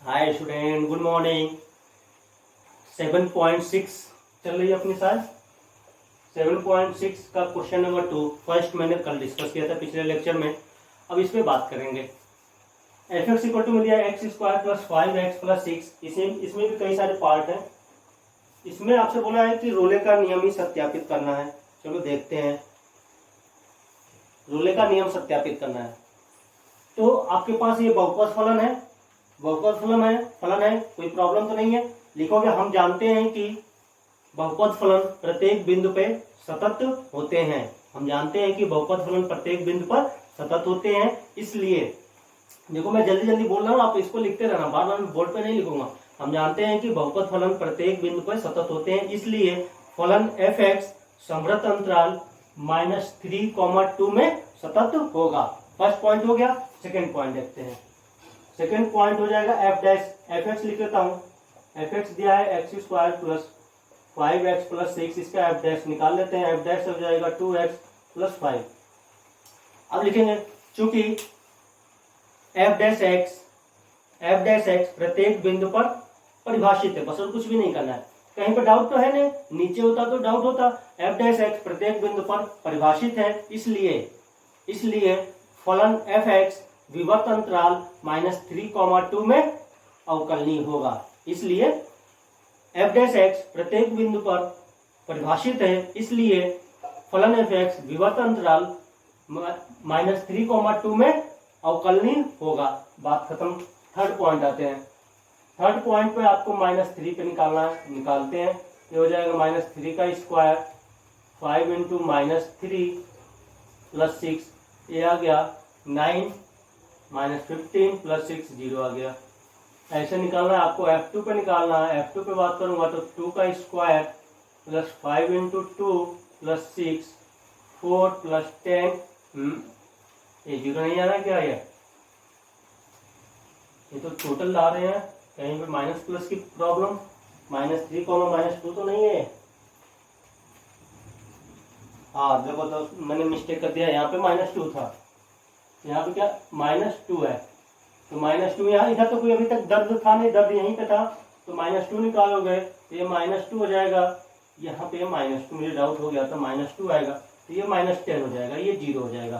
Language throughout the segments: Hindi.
Hi student, good morning. 7.6 चल रही है अपनी शायद। 7.6 का क्वेश्चन नंबर 2 फर्स्ट मैंने कल डिस्कस किया था पिछले लेक्चर में। अब इस पे बात करेंगे। एफ एक्स इक्वल टू मिल गया x square plus 5x plus 6। इसमें भी कई सारे पार्ट हैं। इसमें आपसे बोला है कि रोले का नियम ही सत्यापित करना है। चलो देखते हैं। रोले का नियम सत्यापित करना है तो आपके पास ये बहुपद फलन है। बहुपद फलन है, कोई प्रॉब्लम तो नहीं है। लिखोगे हम जानते हैं कि बहुपद फलन प्रत्येक बिंदु पे सतत होते हैं। हम जानते हैं कि बहुपद फलन प्रत्येक बिंदु पर सतत होते हैं। इसलिए देखो, मैं जल्दी जल्दी बोल रहा हूँ, आप इसको लिखते रहना, बार बार बोर्ड पे नहीं लिखूंगा। हम जानते हैं कि बहुपद फलन प्रत्येक बिंदु पर सतत होते हैं, इसलिए फलन एफ एक्स समृत अंतराल -3, 2 में सतत होगा। फर्स्ट पॉइंट हो गया। सेकेंड पॉइंट देखते हैं। सेकेंड पॉइंट हो जाएगा एफ डैश। एफ एक्स लिख लेता हूं। एफ एक्स दिया है x square plus 5x plus 6। इसका एफ डैश निकाल लेते हैं। एफ डैश हो जाएगा 2x प्लस 5। अब लिखेंगे चूंकि एफ डैश एक्स प्रत्येक बिंदु पर परिभाषित है, बस और कुछ भी नहीं करना है। कहीं पर डाउट तो है नहीं, नीचे होता तो डाउट होता। एफ डैश एक्स प्रत्येक बिंदु पर परिभाषित है, इसलिए फलन एफ एक्स विवर्त अंतराल -3, 2 में अवकलनीय होगा। इसलिए एफ डैश एक्स प्रत्येक बिंदु पर परिभाषित है, इसलिए फलन एफ एक्स विवर्त अंतराल -3, 2 में अवकलनीय होगा। बात खत्म। थर्ड पॉइंट आते हैं। थर्ड पॉइंट पे आपको -3 पे निकालना है, निकालते हैं। ये हो जाएगा -3 का स्क्वायर 5 इंटू -3 प्लस 6, ये आ गया 9 -15 प्लस 6 0 आ गया। ऐसे निकालना है आपको। F2 पे निकालना है। F2 पे बात करूंगा तो 2 का square plus 5 into 2 plus 6 4 plus 10। ये 0 नहीं आ रहा क्या? ये तो टोटल ला रहे हैं, कहीं पे माइनस प्लस की प्रॉब्लम। -3, -2 तो नहीं है। हाँ देखो, तो मैंने मिस्टेक कर दिया। यहाँ पे -2 था, यहाँ पे क्या -2 है। तो -2 यहाँ, इधर तो कोई अभी तक दर्द था नहीं, दर्द यहीं पे था। तो -2 निकालोगे तो ये -2 हो जाएगा। यहाँ पे -2, मुझे डाउट हो गया था, -2 आएगा तो ये -10 हो जाएगा, ये 0 हो जाएगा।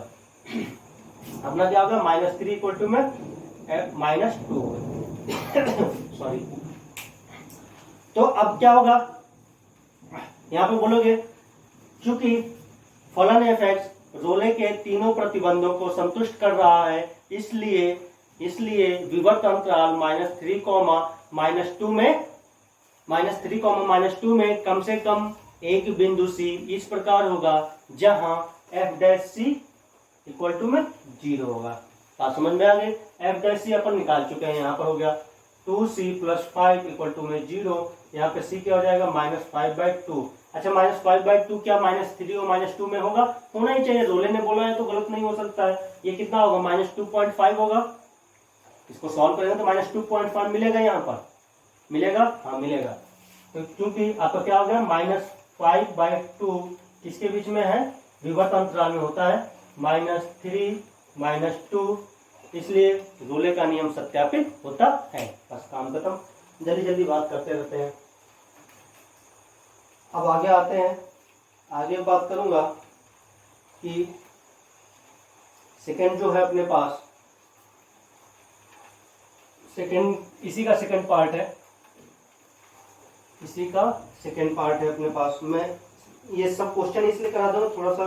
अपना क्या होगा? -3 इक्वल टू में -2 सॉरी। तो अब क्या होगा? यहाँ पे बोलोगे चूंकि फलन एफ एक्स रोले के तीनों प्रतिबंधों को संतुष्ट कर रहा है, इसलिए विवर्त अंतराल -3, में कम से कम एक बिंदु सी इस प्रकार होगा जहां f dash c equal to में 0 होगा। बात समझ में आ गई? एफ डैश सी अपन निकाल चुके हैं। यहाँ पर हो गया 2c प्लस 5 इक्वल टू में 0। यहाँ पे c क्या हो जाएगा? -5/2। अच्छा, -5/2 क्या -3 और -2 में होगा? होना ही चाहिए, रोले ने बोला है तो गलत नहीं हो सकता है। ये कितना होगा? -2.5 होगा। इसको सॉल्व करेंगे तो -2.5 मिलेगा। यहाँ पर मिलेगा, हाँ मिलेगा। तो क्योंकि आपका क्या हो गया? -5/2 किसके बीच में है? विवर्त अंतराल में होता है, -3 -2, इसलिए रोले का नियम सत्यापित होता है। बस काम खत्म। जल्दी जल्दी बात करते रहते हैं। अब आगे आते हैं। आगे बात करूंगा कि सेकंड जो है अपने पास, इसी का सेकंड पार्ट है। अपने पास। मैं ये सब क्वेश्चन इसलिए करा दूँ, थोड़ा सा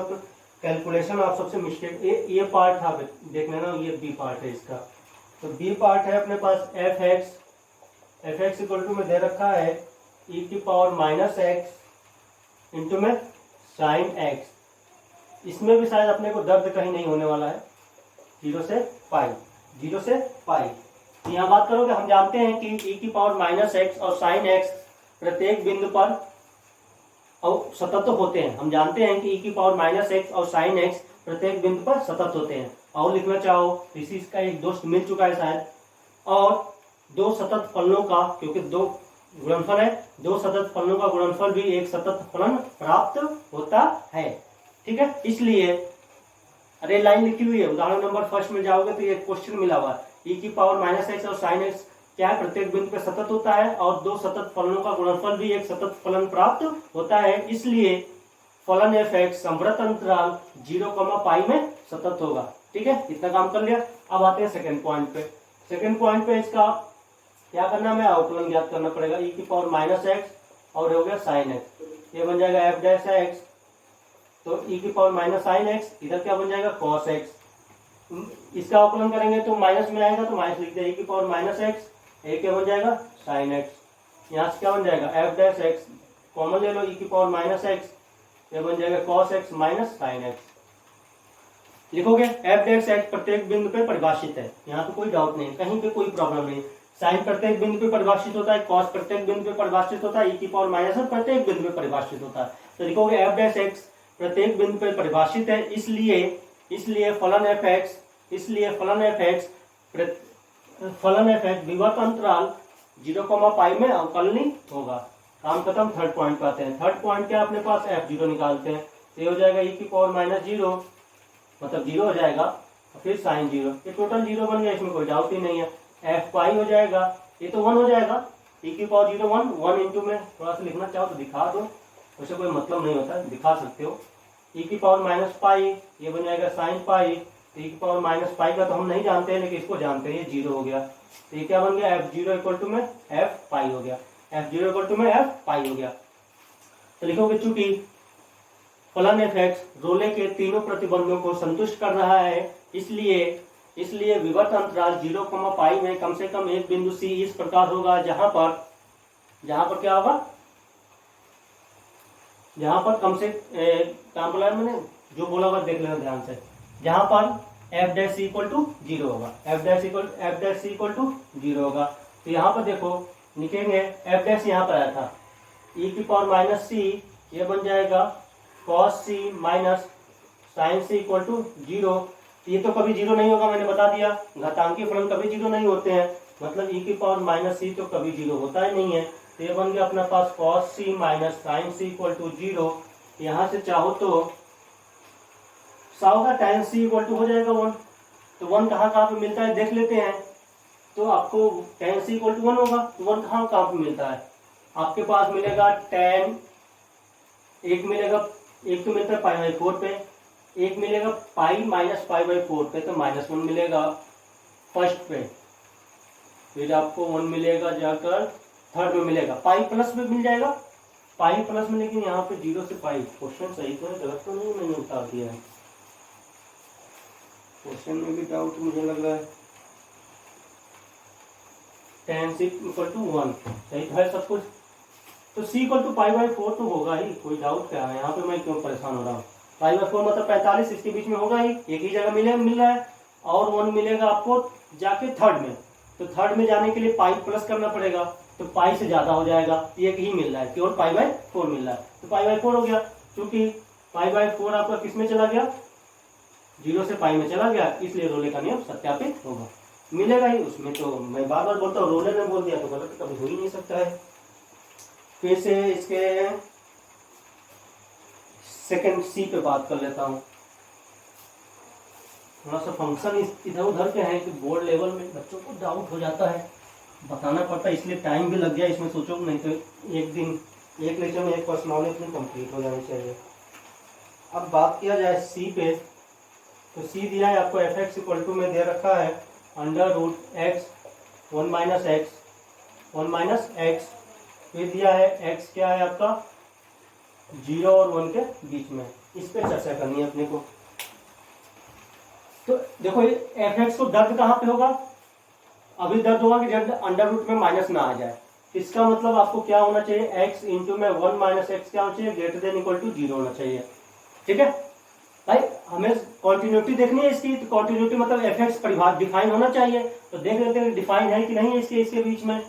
कैलकुलेशन आप सबसे मिस्टेक। ये पार्ट था, देख लेना, ये बी पार्ट है इसका। तो बी पार्ट है अपने पास एफ एक्स इक्वल टू में दे रखा है e⁻⁻x इंटू में साइन x। इसमें भी शायद अपने को दर्द कहीं नहीं होने वाला है। 0 से पाई। यहाँ बात करोगे, हम जानते हैं कि e⁻⁻x और साइन x प्रत्येक बिंदु पर सतत होते हैं। हम जानते हैं कि e⁻⁻x और साइन x प्रत्येक बिंदु पर सतत होते हैं। और लिखना चाहो, इसी का एक दोस्त मिल चुका है शायद। और दो सतत फलनों का, क्योंकि दो गुणनफल है, दो सतत फलनों का गुणनफल भी एक सतत फलन प्राप्त होता है। ठीक है, इसलिए रेड लाइन लिखी हुई है। उदाहरण नंबर फर्स्ट में जाओगे तो ये क्वेश्चन मिला हुआ है, e⁻⁻x और sin x क्या है, प्रत्येक बिंदु पे सतत होता है और दो सतत फलनों का गुणनफल भी एक सतत फलन प्राप्त होता है, इसलिए फलन f(x) संवृत अंतराल 0, पाई में सतत होगा। ठीक है, इतना काम कर लिया। अब आते हैं सेकंड पॉइंट पे। सेकंड पॉइंट पे इसका क्या करना है, हमें अवकलन ज्ञात करना पड़ेगा। e⁻x और हो गया sin x, ये बन जाएगा f'(x), तो e⁻sin x, इधर क्या बन जाएगा cos x। इसका अवकलन करेंगे तो माइनस में आएगा तो माइनस लिख दिया, e⁻x, ये क्या बन जाएगा sin x। यहाँ से क्या बन जाएगा f'(x), कॉमन ले लो, e⁻x, ये बन जाएगा cos x minus sin x। लिखोगे f'(x) प्रत्येक बिंदु पे परिभाषित है, यहाँ पे कोई डाउट नहीं, कहीं पे कोई प्रॉब्लम नहीं। साइन प्रत्येक बिंदु पे परिभाषित होता है, कॉस प्रत्येक बिंदु पे परिभाषित होता है, e⁻x प्रत्येक बिंदु पे परिभाषित होता है। तो लिखोगे f'(x) प्रत्येक बिंदु पे परिभाषित है, इसलिए फलन f(x) विवर्त अंतराल 0, पाई में अवकलनीय होगा। काम खत्म। थर्ड पॉइंट पे आते हैं। थर्ड पॉइंट क्या अपने पास, f0 निकालते हैं, ये हो जाएगा e⁻0, मतलब 0 हो जाएगा, फिर sin 0, ये टोटल 0 बन गया, इसमें कोई डाउट ही नहीं है। f पाई हो जाएगा, ये तो 1 हो जाएगा, e⁻0 1 इंटू में थोड़ा सा लिखना चाहो तो दिखा दो, वैसे कोई मतलब नहीं होता, दिखा सकते हो। e⁻पाई, ये बन जाएगा sin पाई, e⁻पाई का तो हम नहीं जानते हैं, लेकिन इसको जानते हैं, ये 0 हो गया, तो ये क्या बन गया f0 इक्वल में f पाई हो गया, f0 इक्वल में f पाई हो गया। तो लिखोगे चूंकि फलन f(x) रोले के तीनों प्रतिबंधों को संतुष्ट कर रहा है, इसलिए विवर्त अंतराल 0, पाई में कम से कम एक बिंदु C इस प्रकार होगा जहां पर क्या होगा, जहां पर कम से काम बोला है मैंने, जो बोला होगा देख लेना ध्यान से, जहां पर f' इक्वल टू 0 होगा, f' इक्वल टू 0 होगा। तो यहाँ पर देखो लिखेंगे f' यहाँ पर आया था, e⁻c, ये बन जाएगा cos c minus sin c equal to 0। ये तो कभी 0 नहीं होगा, मैंने बता दिया, घातांकीय फलन कभी 0 नहीं होते हैं, मतलब e⁻c तो कभी 0 होता ही नहीं है। तो ये बन गया अपना पास cos c minus sin c equal to 0। यहाँ से चाहो तो होगा tan c इक्वल टू हो जाएगा 1, तो 1 कहाँ पे मिलता है देख लेते हैं। तो आपको tan c इक्वल टू 1 होगा, तो 1 कहाँ पे मिलता है, आपके पास मिलेगा tan, एक मिलेगा, एक तो मिलता है π/4 पे, एक मिलेगा पाई माइनस π/4 पे, तो -1 मिलेगा फर्स्ट पे, फिर आपको 1 मिलेगा जाकर थर्ड में मिलेगा, पाई प्लस में मिल जाएगा, पाई प्लस में, लेकिन यहाँ पे 0 से पाई, क्वेश्चन सही तो है, गलत तो नहीं, मैंने उतार दिया है, क्वेश्चन में भी डाउट मुझे लग रहा है। tan c इक्वल टू 1 सही तो है सब कुछ, तो c इक्वल टू π/4 तो होगा ही, कोई डाउट क्या है, यहाँ पे मैं क्यों परेशान हो रहा हूँ। π/4 मतलब 45, इसके बीच में होगा ही, एक ही जगह मिल रहा है, और 1 मिलेगा आपको जाके थर्ड में, तो थर्ड में जाने के लिए पाई प्लस करना पड़ेगा, तो पाई से ज्यादा हो जाएगा, एक ही मिल रहा है, केवल π/4 मिल रहा है, तो π/4 हो गया। क्योंकि π/4 आपका किस में चला गया, 0 से पाई में चला गया, इसलिए रोले का नियम सत्यापित होगा, मिलेगा ही उसमें। तो मैं बार बार बोलता हूँ, रोले ने बोल दिया तो गलत कभी हो ही नहीं सकता है। फिर से इसके सेकंड सी पे बात कर लेता हूँ। थोड़ा सा फंक्शन इधर उधर के हैं कि बोर्ड लेवल में बच्चों को डाउट हो जाता है, बताना पड़ता है, इसलिए टाइम भी लग गया इसमें, सोचो नहीं तो एक लेक्चर में एक पर्सनॉलिटी अपनी कंप्लीट हो जानी चाहिए। अब बात किया जाए सी पे, तो सी दिया है आपको f(x) इक्वल टू में दे रखा है √x 1 माइनस x, फिर दिया है x क्या है आपका 0 और 1 के बीच में, इस पे चर्चा करनी है अपने को। तो देखो f(x) को दर्द कहाँ पे होगा, अभी दर्द होगा कि जब अंडर रूट में माइनस ना आ जाए, इसका मतलब आपको क्या होना चाहिए, x इंटू में 1 माइनस x क्या होना चाहिए, ग्रेटर देन इक्वल टू 0 होना चाहिए। ठीक है भाई, हमें कॉन्टिन्यूटी देखनी है इसकी, तो कॉन्टिन्यूटी मतलब f(x) परिभाषित डिफाइन होना चाहिए, तो देख लेते हैं डिफाइन है कि नहीं है इसके बीच में।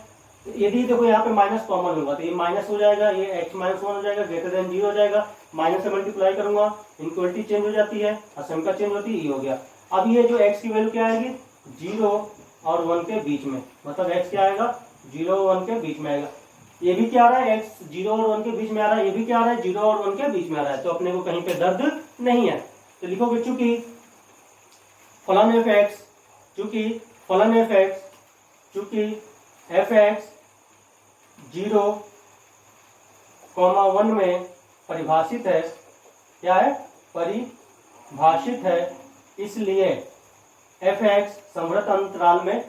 यदि देखो यहाँ पे माइनस कॉमन होगा, तो ये माइनस हो जाएगा, ये x-1 हो जाएगा, ग्रेटर देन 0 हो जाएगा, माइनस से मल्टीप्लाई करूंगा, इनक्वलिटी चेंज हो जाती है, असंख्या चेंज होती है, ये हो गया। अब ये जो x की वैल्यू क्या आएगी, 0 और 1 के बीच में, मतलब x क्या आएगा 0 और 1 के बीच में आएगा। ये भी क्या आ रहा है, x 0 और 1 के बीच में आ रहा है, ये भी क्या आ रहा है 0 और 1 के बीच में आ रहा है, तो अपने को कहीं पे दर्द नहीं है। तो लिखोगे चूंकि फलन f(x) एफ एक्स 0,1 में परिभाषित है, क्या है, परिभाषित है, इसलिए एफ एक्स संवृत अंतराल में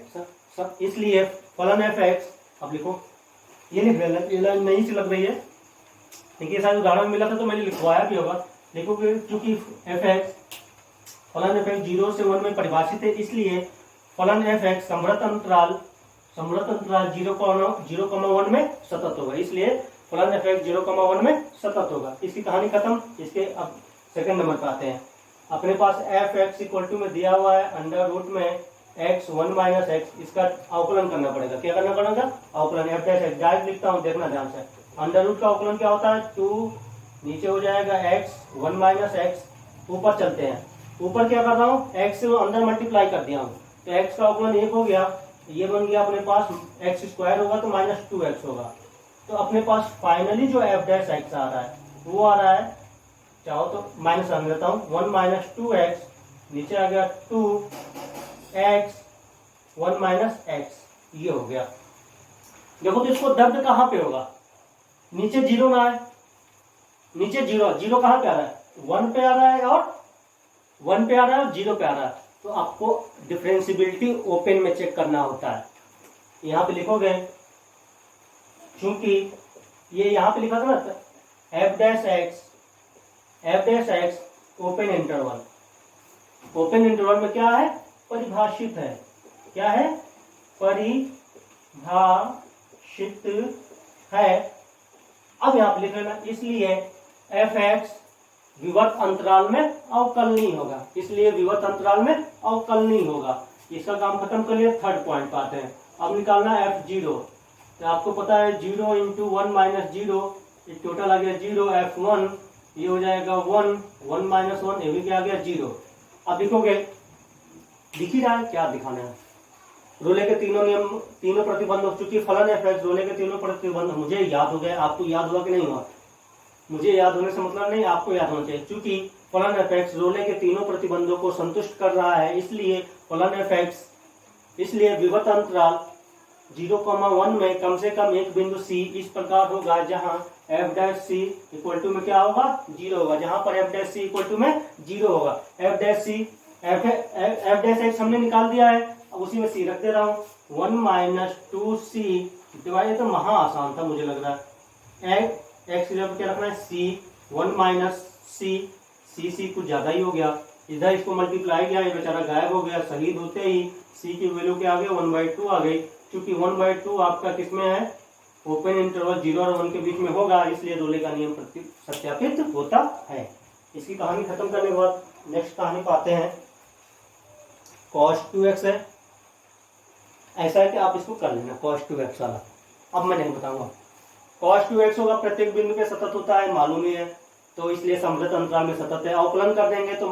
इसलिए फलन एफ एक्स, अब लिखो, ये लिख देना, ये लाइन नहीं सी लग रही है, देखिए शायद उदाहरण मिला था तो मैंने लिखवाया भी होगा, लिखोगे क्योंकि एफ एक्स फलन एफ एक्स 0 से 1 में परिभाषित है, इसलिए फलन एफ एक्स संवृत अंतराल 0,1 में सतत होगा, इसलिए फलन एफ एक्स 0,1 में सतत होगा। इसकी कहानी खत्म। इसके अब सेकंड नंबर पे आते हैं। अपने पास एफ एक्स इक्वल टू में दिया हुआ है अंडर रूट में एक्स 1 माइनस एक्स, इसका अवकलन करना पड़ेगा। क्या करना पड़ेगा? अवकलन। एफ डैश एक्स डायरेक्ट लिखता हूँ, देखना ध्यान से। अंडर रूट का अवकलन क्या होता है? 2 नीचे हो जाएगा एक्स 1 माइनस एक्स, ऊपर चलते हैं। ऊपर क्या कर रहा हूँ? एक्स से अंदर मल्टीप्लाई कर दिया हूँ, तो एक्स का अवकलन 1 हो गया, ये बन गया अपने पास एक्स स्क्वायर होगा तो माइनस 2x होगा। तो अपने पास फाइनली जो एफ डैश एक्स आ रहा है वो आ रहा है, चाहो तो माइनस रख देता हूँ, 1 माइनस 2x, नीचे आ गया 2x 1 माइनस एक्स, ये हो गया। देखो तो इसको दर्द कहाँ पे होगा? नीचे जीरो ना है, नीचे जीरो, जीरो कहाँ पे आ रहा है? 1 पे आ रहा है और 1 पे आ रहा है और 0 पे आ रहा है। तो आपको डिफरेंशियबिलिटी ओपन में चेक करना होता है। यहाँ पे लिखोगे, चूंकि ये यहाँ पे लिखा था ना F dash x open interval, open interval में क्या है? परिभाषित है। क्या है? परिभाषित है। अब यहाँ पे लिख लेना, इसलिए एफ एक्स विवर्त अंतराल में अवकलनीय होगा, इसलिए विवर्त अंतराल में अवकलनीय होगा। इसका काम खत्म कर लिया। थर्ड पॉइंट पे आते हैं। अब निकालना है एफ जीरो। तो आपको पता है 0 इंटू 1 माइनस 0, टोटल आ गया 0। F1 ये हो जाएगा 1, 1 माइनस 1, ये भी क्या आ गया 0। अब लिखोगे, दिख ही रहा है क्या दिखाना है? रोले के तीनों नियम, तीनों प्रतिबंध, चूंकि फलन एफ एक्स रोले के तीनों प्रतिबंध मुझे याद हो गए, आपको याद हुआ कि नहीं हुआ? मुझे याद होने से मतलब नहीं, आपको याद होना चाहिए। चूंकि फलन एफ एक्स रोले के तीनों प्रतिबंधों को संतुष्ट कर रहा है, इसलिए फलन एफ एक्स, इसलिए विवर्त अंतराल 0,1 में कम से कम एक बिंदु C इस प्रकार होगा जहां f dash C equal to में क्या होगा? 0 होगा। जहां पर f dash C equal to में 0 होगा। f dash C, f dash x हमने निकाल दिया है, अब उसी में C रख दे रहा हूँ। 1 माइनस 2C डिवाइड, तो महा आसान था मुझे लग रहा है। x की जगह क्या रखना है? C 1 माइनस C कुछ ज्यादा ही हो गया, इधर इसको मल्टीप्लाई किया, ये बेचारा गायब हो गया। शहीद होते ही C की वैल्यू क्या आ गई? 1/2 आ गई। क्योंकि 1/2 आपका किसमें है? ओपन इंटरवल 0 और 1 के बीच में होगा, इसलिए रोले का नियम सत्यापित होता है। इसकी कहानी खत्म करने के बाद नेक्स्ट कहानी पाते हैं। cos 2x है, ऐसा है कि आप इसको कर लेना cos 2x वाला, अब मैं नहीं बताऊंगा। cos 2x होगा, प्रत्येक बिंदु पे सतत होता है, मालूम ही है, तो इसलिए समृत अंतराल में सतत है। अवकलन कर देंगे तो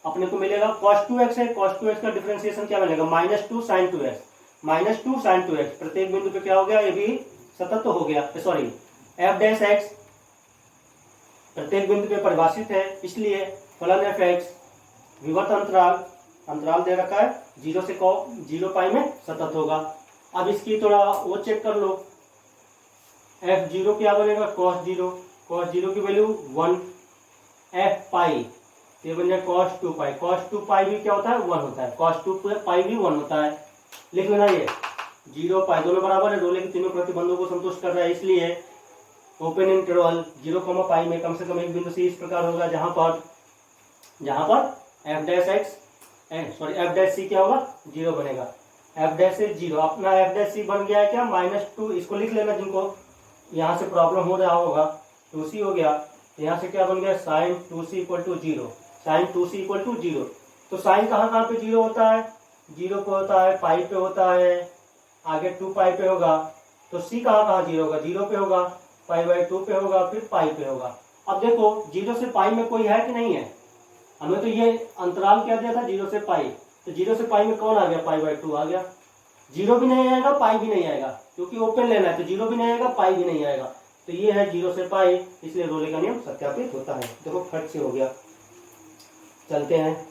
अपने को मिलेगा cos 2x है, cos 2x का डिफरेंशिएशन क्या बनेगा? -2 sin 2x, -2 sin 2x, प्रत्येक बिंदु पे क्या हो गया? ये भी सतत हो गया। सॉरी, f डैश x प्रत्येक बिंदु पे परिभाषित है, इसलिए फलन एफ एक्स विवर्त अंतराल दे रखा है 0 से 0 पाई में सतत होगा। अब इसकी थोड़ा वो चेक कर लो, f0 क्या बनेगा? cos 0 की वैल्यू 1, f पाई ये बन जाए cos 2 पाई, cos 2 पाई भी क्या होता है? 1 होता है, cos 2 पाई भी 1 होता है। लिख लेना, ये 0 पाई दोनों बराबर है, रोले के तीनों प्रतिबंधों को संतुष्ट कर रहा है, इसलिए ओपन इंटरवल 0, पाई में कम से कम एक बिंदु C इस प्रकार होगा जहां पर f dash x, sorry f dash C क्या होगा? 0 बनेगा। f डैश से 0, अपना f डैश C बन गया है क्या? -2, इसको लिख लेना जिनको यहाँ से प्रॉब्लम हो रहा होगा। 2C हो गया, यहाँ से क्या बन गया? sin 2C equal to 0, sin 2C equal to 0। तो साइन कहाँ पे 0 होता है? 0 पे होता है, पाई पे होता है, आगे 2 पाई पे होगा। तो C कहाँ 0 होगा? 0 पे होगा, π/2 पे होगा, फिर पाई पे होगा। अब देखो 0 से पाई में कोई है कि नहीं है? हमें तो ये अंतराल क्या दिया था? 0 से पाई, तो 0 से पाई में कौन आ गया? π/2 आ गया। 0 भी नहीं आएगा, पाई भी नहीं आएगा, क्योंकि ओपन लेना है, तो 0 भी नहीं आएगा, पाई भी नहीं आएगा। तो ये है 0 से पाई, इसलिए रोले का नियम सत्यापित होता है। देखो फट से हो गया। चलते हैं,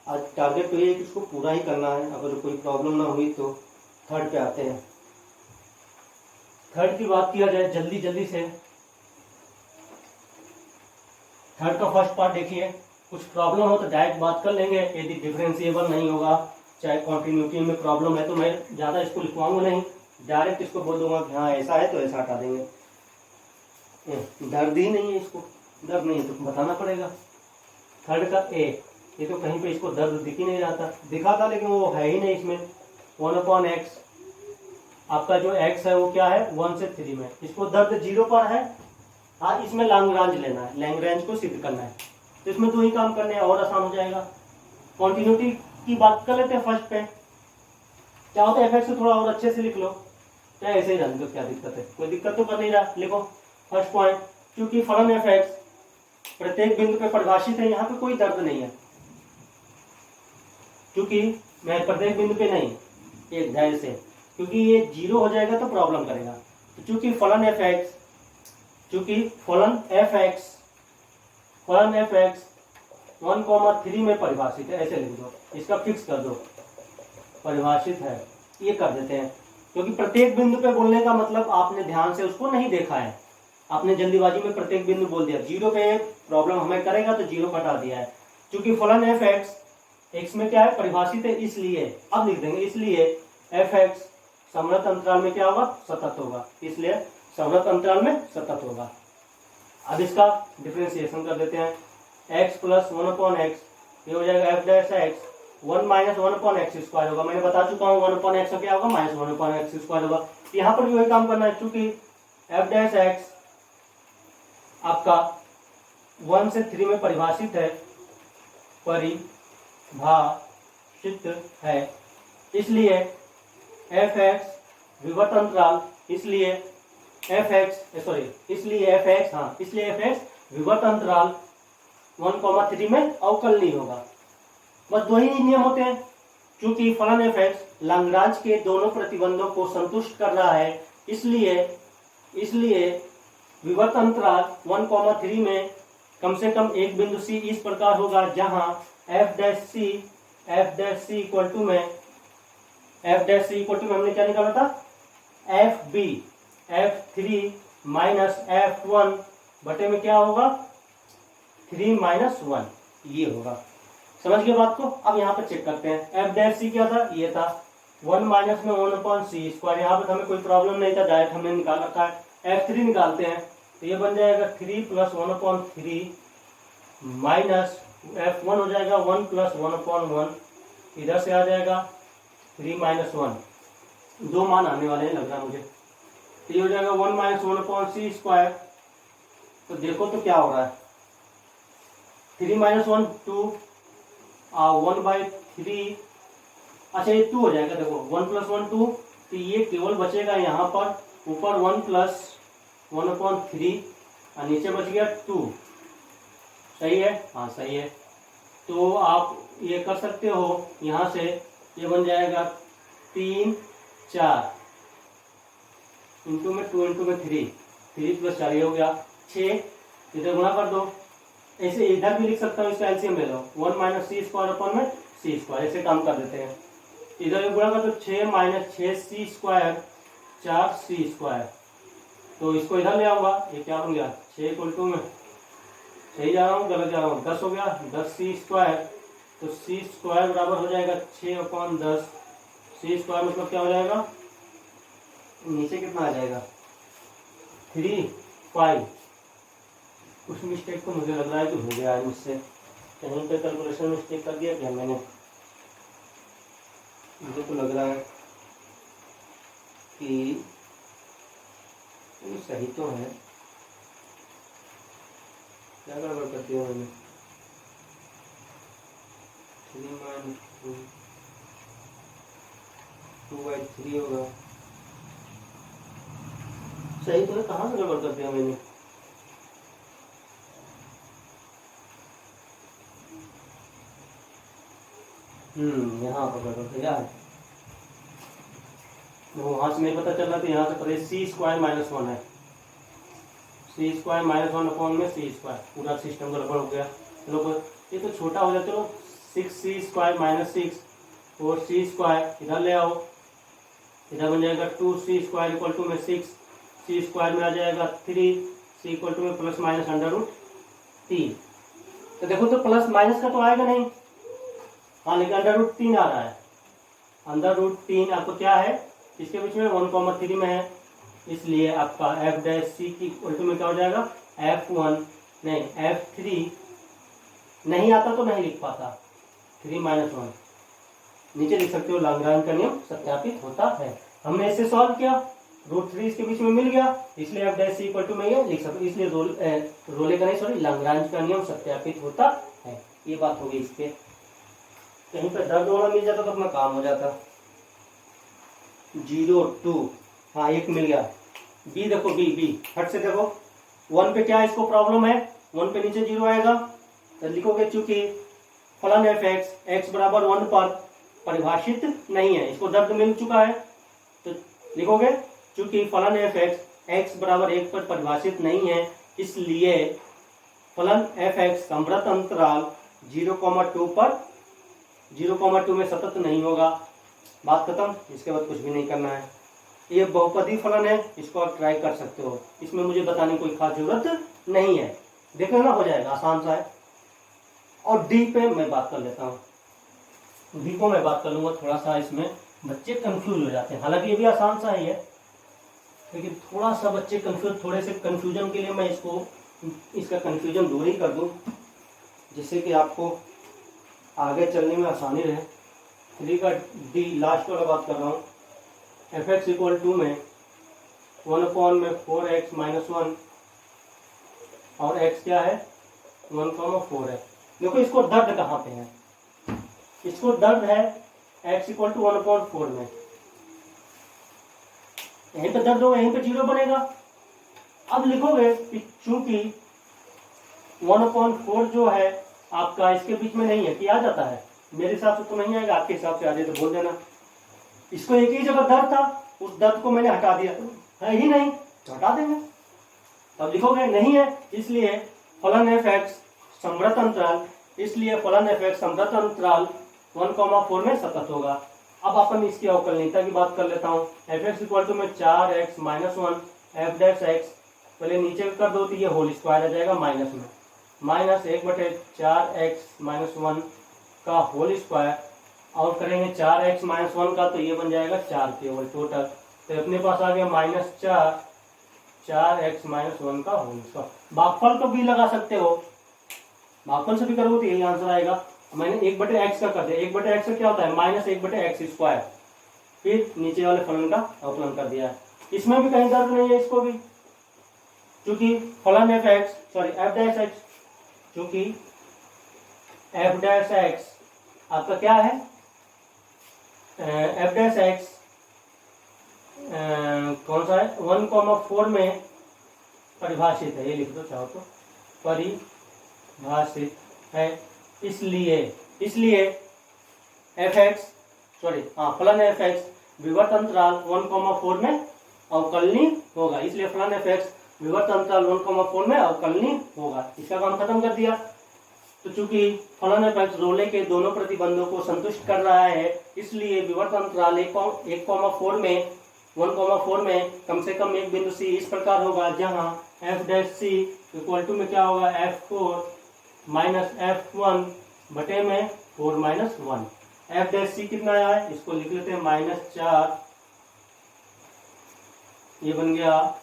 आज टारगेट तो ये है कि इसको पूरा ही करना है, अगर कोई प्रॉब्लम ना हुई तो थर्ड पे आते हैं। थर्ड की बात किया जाए जल्दी जल्दी से, थर्ड का फर्स्ट पार्ट देखिए। कुछ प्रॉब्लम हो तो डायरेक्ट बात कर लेंगे, यदि डिफरेंशिएबल नहीं होगा, चाहे कॉन्टिन्यूटी में प्रॉब्लम है, तो मैं ज़्यादा इसको लिखवाऊंगा नहीं, डायरेक्ट इसको बोल दूंगा कि हाँ ऐसा है तो ऐसा हटा देंगे। दर्द ही नहीं है, इसको दर्द नहीं है तो बताना पड़ेगा। थर्ड का ए, ये तो कहीं पे इसको दर्द दिख ही नहीं रहा था, दिखा था लेकिन वो है ही नहीं इसमें। 1/x, आपका जो x है वो क्या है 1 से 3 में, इसको दर्द 0 पर है। हाँ, इसमें लैग्रांज लेना है, लैग्रांज को सिद्ध करना है, तो इसमें 2 ही काम करने हैं और आसान हो जाएगा। कॉन्टिन्यूटी की बात कर लेते हैं फर्स्ट पे। क्या होता है एफ एक्स थोड़ा और अच्छे से लिख लो, क्या ऐसे ही रहने दो, क्या दिक्कत है, कोई दिक्कत तो कर नहीं रहा। लिखो फर्स्ट पॉइंट, क्योंकि फलन एफ एक्स प्रत्येक बिंदु पे परिभाषित है, यहाँ पे कोई दर्द नहीं है, क्योंकि मैं प्रत्येक बिंदु पे नहीं, एक धैर्य से, क्योंकि ये 0 हो जाएगा तो प्रॉब्लम करेगा। तो चूंकि फलन एफ एक्स, फलन एफ एक्स 1,3 में परिभाषित है, ऐसे लिख दो, इसका फिक्स कर दो, परिभाषित है, ये कर देते हैं। क्योंकि प्रत्येक बिंदु पे बोलने का मतलब आपने ध्यान से उसको नहीं देखा है, आपने जल्दीबाजी में प्रत्येक बिंदु बोल दिया। 0 पे प्रॉब्लम हमें करेगा तो 0 को हटा दिया है। क्योंकि फलन एफ एक्स एक्स में क्या है परिभाषित है, इसलिए अब लिख देंगे, इसलिए एफ एक्स समवर्त अंतराल में क्या होगा सतत होगा, इसलिए समवर्त अंतराल में सतत होगा। अब इसका डिफरेंशिएशन कर देते हैं, x प्लस 1/x, ये हो जाएगा f dash x 1 minus 1/x square होगा। मैंने बता चुका हूँ 1/x का क्या होगा माइनस 1/x स्क्वायर होगा। यहाँ पर भी वही काम करना है, चूंकि f डैश एक्स आपका 1 से 3 में परिभाषित है, इसलिए एफ एक्स विवर्त अंतराल, इसलिए एफ एक्स विवर्त अंतराल 1,3 में अवकलनीय होगा। बस 2 ही नियम होते हैं, क्योंकि फलन एफ एक्स लैग्रांज के दोनों प्रतिबंधों को संतुष्ट कर रहा है, इसलिए विवर्त अंतराल 1,3 में कम से कम एक बिंदु C इस प्रकार होगा जहां f dash c equal to में हमने क्या निकाला था FB F3 माइनस F1 बटे में क्या होगा 3 माइनस 1, ये होगा। समझ गए बात को। अब यहाँ पर चेक करते हैं, f डैश सी क्या था, ये था 1 माइनस में 1/c स्क्वायर, यहाँ पर हमें कोई प्रॉब्लम नहीं था, डायरेक्ट हमने निकाल रखा है। F3 निकालते हैं तो ये बन जाएगा 3 प्लस 1/3 माइनस F1 हो जाएगा 1 प्लस 1/1, इधर से आ जाएगा 3 माइनस 1, 2 मान आने वाले हैं लग रहा है मुझे, तो ये हो जाएगा 1 माइनस 1/c स्क्वायर। तो देखो तो क्या हो रहा है, 3 माइनस 1 2, 1/3, अच्छा ये 2 हो जाएगा, देखो 1 प्लस 1 2, तो ये केवल बचेगा यहाँ पर ऊपर 1 प्लस 1/3 और नीचे बच गया 2, सही है, हाँ सही है। तो आप ये कर सकते हो, यहाँ से ये बन जाएगा 3 4 इंटू में 2 इंटू में 3 प्लस 4 ये हो गया 6, इधर गुणा कर दो, ऐसे इधर भी लिख सकता हूँ, इसका एलसीएम ले लो 1 माइनस सी स्क्वायर अपन में सी स्क्वायर, ऐसे काम कर देते हैं। इधर गुणा कर दो 6 minus 6c square 4c square, तो इसको इधर ले आऊंगा, ये क्या बन गया 6 इक्वल टू में, सही जा रहा हूँ गलत जा रहा हूँ, 10 हो गया 10c स्क्वायर, तो c स्क्वायर बराबर हो जाएगा 6/10, c स्क्वायर मतलब क्या हो जाएगा, नीचे कितना आ जाएगा 3 5। उस मिस्टेक को मुझे लग रहा है कि हो गया है मुझसे, कहीं पे कैलकुलेशन मिस्टेक कर दिया क्या मैंने, मुझे तो लग रहा है कि सही तो है, क्या गड़बड़ कर दिया मैंने, 3 माइनस 2/3 होगा, सही तो है, कहाँ से गड़बड़ कर दिया मैंने, यहाँ पर गड़बड़ किया है, वहां से नहीं पता चल रहा था, यहाँ से पता सी स्क्वायर माइनस 1 है, सी स्क्वायर माइनस 1 अपॉन में सी स्क्वायर, पूरा सिस्टम गड़बड़ हो गया। चलो ये तो छोटा हो जाए, चलो 6c स्क्वायर माइनस 6 और c स्क्वायर इधर ले आओ, इधर बन जाएगा 2c स्क्वायर इक्वल टू में 6, सी स्क्वायर में आ जाएगा 3, सी इक्वल टू में प्लस माइनस √3। तो देखो तो प्लस माइनस का तो आएगा नहीं, हाँ लेकिन √3 आ रहा है। √3 आपको क्या है, इसके बीच में 1,3 में है, इसलिए आपका एफ डैश सी की इक्वल टू में क्या हो जाएगा, F1 नहीं F3 नहीं आता तो नहीं लिख पाता, 3 - 1 नीचे लिख सकते हो, लाग्रांज का नियम सत्यापित होता है। हमने इसे सॉल्व किया, √3 इसके बीच में मिल गया, इसलिए f dash c equal to में ये लिख सकते, इसलिए रोले का नहीं सॉरी लाग्रांज का नियम सत्यापित होता है। ये बात हो गई। इसके कहीं पे दर्द वाला मिल जाता तो अपना काम हो जाता। 0, 2 हाँ एक मिल गया। बी देखो, बी हट से देखो, 1 पे क्या इसको प्रॉब्लम है, 1 पे नीचे 0 आएगा तो लिखोगे चूंकि फलन एफ एक्स बराबर 1 पर परिभाषित नहीं है, इसको दर्द मिल चुका है तो लिखोगे चूंकि फलन एफ एक्स बराबर 1 पर परिभाषित नहीं है, इसलिए फलन एफ एक्स समवृत्त अंतराल 0,2 पर 0,2 में सतत नहीं होगा। बात खत्म, इसके बाद कुछ भी नहीं करना है। ये बहुपदी फलन है, इसको आप ट्राई कर सकते हो, इसमें मुझे बताने की कोई खास जरूरत नहीं है, देखो ना हो जाएगा, आसान सा है। और डी पे मैं बात कर लेता हूँ, डी को मैं बात कर लूंगा, थोड़ा सा इसमें बच्चे कंफ्यूज हो जाते हैं, हालांकि ये भी आसान सा ही है लेकिन थोड़ा सा बच्चे थोड़े से कंफ्यूजन के लिए मैं इसका कंफ्यूजन दूर ही कर दूँ, जिससे कि आपको आगे चलने में आसानी रहे। 3 का डी लास्ट वाला बात कर रहा हूँ, एफ एक्स इक्वल टू में 1/4x - 1 और x क्या है 1,4 है। देखो इसको दर्द कहाँ पे है, इसको दर्द है x इक्वल टू 1/4 में, यहीं पे दर्द होगा, यहीं पे 0 बनेगा। अब लिखोगे कि चूंकि 1/4 जो है आपका इसके बीच में नहीं है, कि आ जाता है, मेरे हिसाब से तो नहीं आएगा, आपके हिसाब से आ जाए तो बोल देना। इसको एक ही जगह दर्द था, उस दर्द को मैंने हटा दिया, है ही नहीं तो हटा देंगे। तब लिखोगे नहीं है, इसलिए फलन एफ एक्स समवृत्त अंतराल, इसलिए फलन एफ एक्स समवृत्त अंतराल 1,4 में सतत होगा। अब अपन इसकी अवकलनीयता की बात कर लेता हूँ। एफ एक्स इक्वल टू में 4x - 1 एफ डैश एक्स, पहले नीचे कर दो तो ये होल स्क्वायर आ जाएगा माइनस में, -1/4x - 1 का होल स्क्वायर, और करेंगे 4x - 1 का तो ये बन जाएगा 4 केवल टोटल, तो अपने पास आ गया -4x - 1 का होल स्क्वायर। भागफल को भी लगा सकते हो, भागफल से भी करोगे तो यही आंसर आएगा। मैंने 1/x का कर दिया, 1/x का क्या होता है -1/x², फिर नीचे वाले फलन का अवकलन कर दिया है। इसमें भी कहीं दर्द नहीं है, इसको भी चूंकि फलन एफ डैश एक्स, चूंकि एफ डैश एक्स आपका क्या है, एफ डैश एक्स कौन सा है 1,4 में परिभाषित है, ये लिख दो चाहो तो, परिभाषित है, इसलिए एफ एक्स फलन एफ एक्स विवर्त अंतराल 1,4 में अवकलनीय होगा, इसलिए फलन एफ एक्स विवर्त अंतराल 1,4 में अवकलनीय होगा। इसका काम खत्म कर दिया। तो चूंकि फलन एफ एक्स रोले के दोनों प्रतिबंधों को संतुष्ट कर रहा है, इसलिए विवर्त अंतराल 1,4 में 1,4 में कम से कम एक बिंदु सी इस प्रकार होगा जहां f dash c equal to में क्या होगा F4 - F1 बटे में 4 - 1। एफ डैश सी कितना आया है, इसको लिख लेते हैं -4, ये बन गया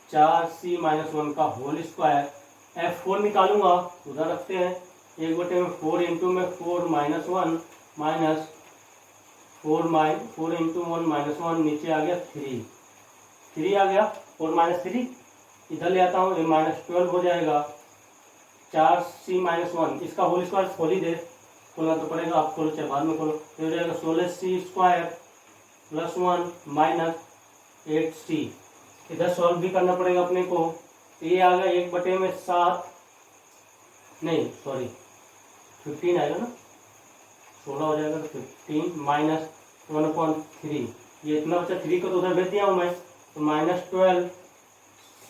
4c - 1 का होल स्क्वायर। F4 निकालूंगा, उधर रखते हैं, 1/4 इंटू में 4 - 1 माइनस 4 इंटू 1 - 1, नीचे आ गया 3 आ गया, 4 - 3 इधर ले आता हूँ, ये -12 हो जाएगा, 4c - 1 इसका होल स्क्वायर खोल ही दे, खोलना तो पड़ेगा, आप खोलो चाहे बाद में खोलो, ये हो जाएगा 16c² + 1 - 8c, इधर सॉल्व भी करना पड़ेगा अपने को, ये आ गया 1/7 नहीं सॉरी 15 आएगा ना, 16 हो जाएगा तो 15 - 1/3, ये इतना बचा, 3 को तो उधर भेज दिया हूँ मैं, तो -12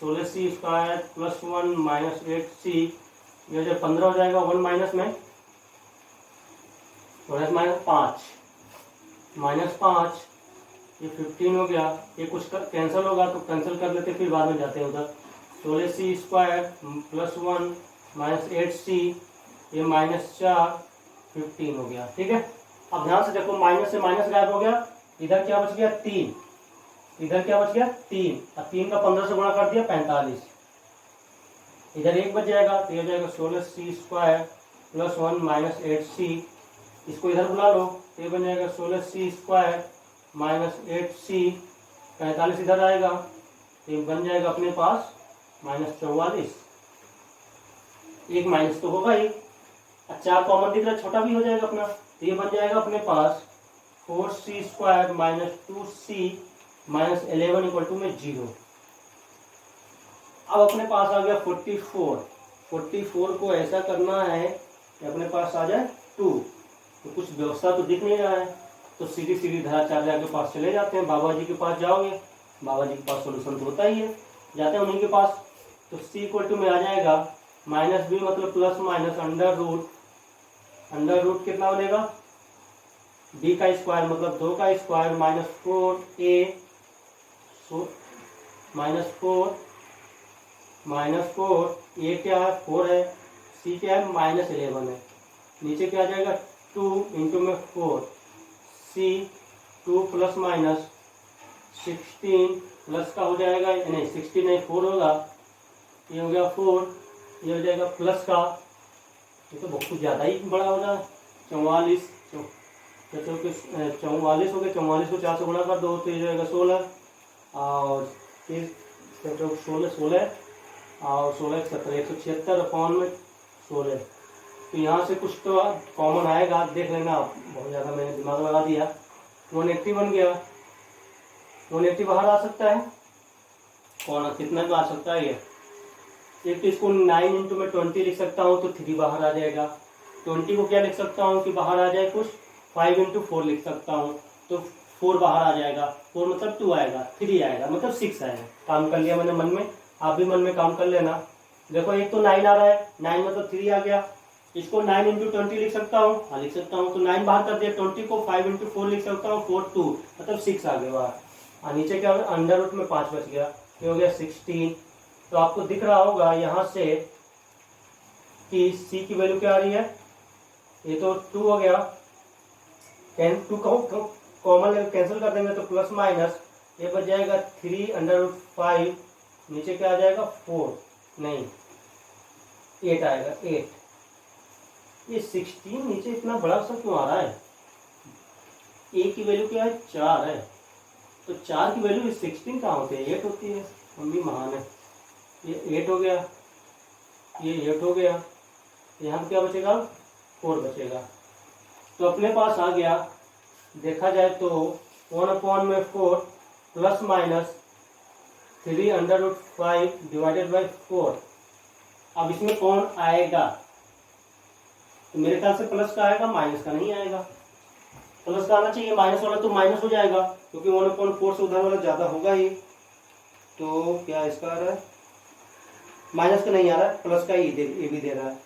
16c² + 1 - 8c, ये जो 15 हो जाएगा, 1 माइनस में -5 ये 15 हो गया, ये कुछ कैंसिल होगा तो कैंसिल कर लेते, फिर बाद में जाते हैं उधर। 16c² + 1 - 8c, ये -4 15 हो गया। ठीक है, अब ध्यान से देखो, माइनस से माइनस गायब हो गया, इधर क्या बच गया 3, इधर क्या बच गया 3, और 3 का 15 से गुणा कर दिया 45, इधर 1 बच जाएगा, तो ये हो जाएगा 16c² + 1 - 8c, इसको इधर बुला लो, तो ये बन जाएगा 16c² - 8c, 45 इधर आएगा, तो ये बन जाएगा अपने पास -44, एक माइनस तो होगा ही, 4 कॉमन दिख रहा है, छोटा भी हो जाएगा अपना, तो ये बन जाएगा अपने पास 4c² - 2c - 11 = 0। अब अपने पास आ गया 44, 44 को ऐसा करना है कि अपने पास आ जाए 2, तो कुछ व्यवस्था तो दिख नहीं रहा है, तो सीधी सीधी धराचार्य के पास चले जाते हैं, बाबा जी के पास जाओगे, बाबा जी के पास सोल्यूशन तो होता ही है, जाते हैं उन्हीं के पास। तो c में आ जाएगा -b मतलब प्लस माइनस अंडर रूट कितना बनेगा, b का स्क्वायर मतलब 2 का स्क्वायर -4a -4 a क्या है 4 है, c क्या है -11 है, नीचे क्या आ जाएगा 2 × 4, c 2 ± 16 प्लस का हो जाएगा, नहीं 16 नहीं 4 होगा, ये हो गया 4, ये हो जाएगा प्लस का, ये तो बहुत ज़्यादा ही बड़ा हो रहा है, 44 44 हो गया, 44 को 4 से गुणा कर दो तो ये जाएगा 16, और फिर 16 और 16 17 176 अपॉन में 16, तो यहाँ से कुछ तो कॉमन आएगा, देख लेना आप, बहुत ज़्यादा मैंने दिमाग लगा दिया। 180 बन गया, 180 बाहर आ सकता है, कौन कितना का आ सकता है ये, एक तो इसको 9 × में 20 लिख सकता हूँ तो 3 बाहर आ जाएगा, 20 को क्या लिख सकता हूँ कि बाहर आ जाए कुछ, 5 × 4 लिख सकता हूँ तो 4 बाहर आ जाएगा, 4 मतलब 2 आएगा, 3 आएगा मतलब 6 आएगा। काम कर लिया मैंने मन में, आप भी मन में काम कर लेना। देखो एक तो 9 आ रहा है, 9 मतलब 3 आ गया, इसको 9 × 20 लिख सकता हूँ, हाँ लिख सकता हूँ, तो 9 बाहर कर दिया, 20 को 5 × 4 लिख सकता हूँ, 4 2 मतलब 6 आ गया बाहर, और नीचे क्या अंडर रूट में 5 बच गया, ये हो गया 16। तो आपको दिख रहा होगा यहाँ से कि c की वैल्यू क्या आ रही है, ये तो 2 हो गया, 2 कॉमन कैंसिल कर देंगे तो प्लस माइनस, ये बच जाएगा 3 √ 5, नीचे क्या आ जाएगा 4 नहीं 8 आएगा 8, ये 16 नीचे इतना बड़ा सा क्यों आ रहा है, a की वैल्यू क्या है 4 है, तो 4 की वैल्यू 16 कहाँ होती है 8 होती है, मम्मी महान है। ये 8 हो गया, ये 8 हो गया, यहाँ पे क्या बचेगा 4 बचेगा, तो अपने पास आ गया, देखा जाए तो 1/4 प्लस माइनस 3 √ 5 डिवाइडेड बाई 4। अब इसमें कौन आएगा, तो मेरे ख्याल से प्लस का आएगा, माइनस का नहीं आएगा, प्लस का आना चाहिए, माइनस वाला तो माइनस हो जाएगा क्योंकि 1/4 से उधर वाला ज़्यादा होगा ही, तो क्या इसका आ रहा है, माइनस का नहीं आ रहा है, प्लस का ये भी दे रहा है,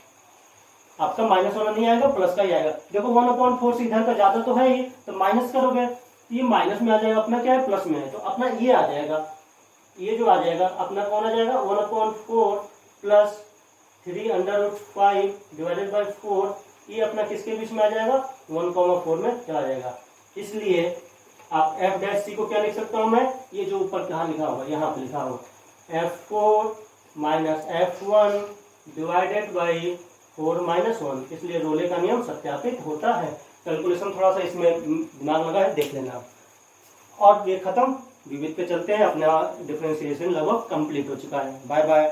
आपका माइनस वाला नहीं आएगा, प्लस का ही आएगा। देखो 1/4 से इधर का ज़्यादा तो है ही, तो माइनस करोगे तो ये माइनस में आ जाएगा, अपना क्या है प्लस में है, तो अपना ये आ जाएगा, ये जो आ जाएगा अपना कौन आ जाएगा 1/4 प्लस 3 √ 5 डिवाइडेड बाई 4, ये अपना किसके बीच में आ जाएगा 1,4 में चला जाएगा। इसलिए आप f' को क्या लिख सकता हूँ मैं, ये जो ऊपर कहाँ लिखा होगा, यहाँ पे लिखा होगा f4 - f1 डिवाइडेड बाई 4 - 1, इसलिए रोले का नियम सत्यापित होता है। कैलकुलेशन थोड़ा सा इसमें दिमाग लगा है, देख लेना। और ये खत्म, विविध पे चलते हैं, अपना डिफरेंशिएशन लगभग कंप्लीट हो चुका है। Bye bye.